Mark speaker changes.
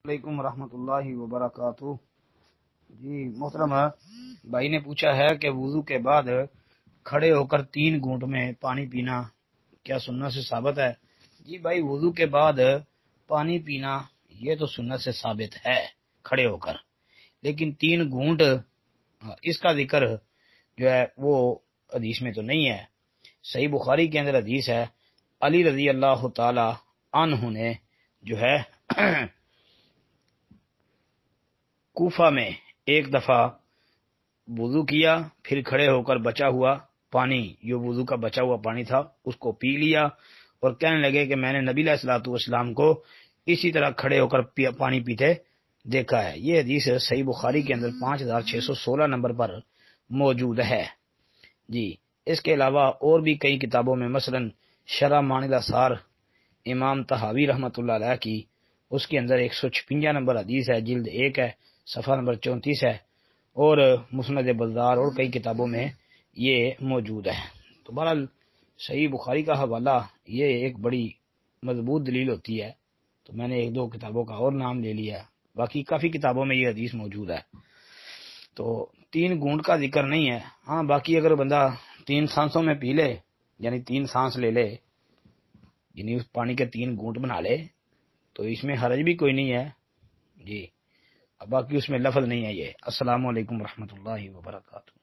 Speaker 1: علیکم ورحمۃ اللہ وبرکاتہ۔ جی محترم بھائی نے پوچھا ہے کہ وضو کے بعد کھڑے ہو کر 3 گھونٹ میں پانی پینا کیا سنت سے ثابت ہے؟ جی بھائی، وضو کے بعد پانی پینا یہ تو سنت سے ثابت ہے کھڑے ہو کر، لیکن 3 گھونٹ اس کا ذکر جو ہے وہ حدیث میں تو نہیں ہے۔ صحیح بخاری کے اندر حدیث ہے، علی رضی اللہ تعالی عنہ نے جو ہے کوفہ میں ایک دفعہ وضو کیا، پھر کھڑے ہو کر بچا ہوا پانی، جو وضو کا بچا ہوا پانی تھا، اس کو پی لیا اور کہنے لگے کہ میں نے نبی علیہ الصلوۃ والسلام کو اسی طرح کھڑے ہو کر پانی پیتے دیکھا ہے۔ یہ حدیث صحیح بخاری کے اندر 5616 نمبر پر موجود ہے۔ جی اس کے علاوہ اور بھی کئی کتابوں میں، مثلا شرح معانی الاثار امام طحاوی رحمۃ اللہ علیہ کی، اس کے اندر 156 نمبر حدیث ہے، جلد 1 ہے، صفحہ نمبر 34 ہے، اور مسند بزار اور کئی کتابوں میں یہ موجود ہے۔ تو بہرحال صحیح بخاری کا حوالہ یہ ایک بڑی مضبوط دلیل ہوتی ہے، تو میں نے 1-2 کتابوں کا اور نام لے لیا، باقی کافی کتابوں میں یہ حدیث موجود ہے۔ تو 3 گھونٹ کا ذکر نہیں ہے، ہاں باقی اگر بندہ 3 سانسوں میں پی لے، یعنی 3 سانس لے لے، یعنی اس پانی کے 3 گھونٹ بنا لے، تو اس میں حرج بھی کوئی نہیں ہے جی۔ اب باقی اس میں لفظ نہیں ہے یہ۔ السلام علیکم ورحمۃ اللہ وبرکاتہ۔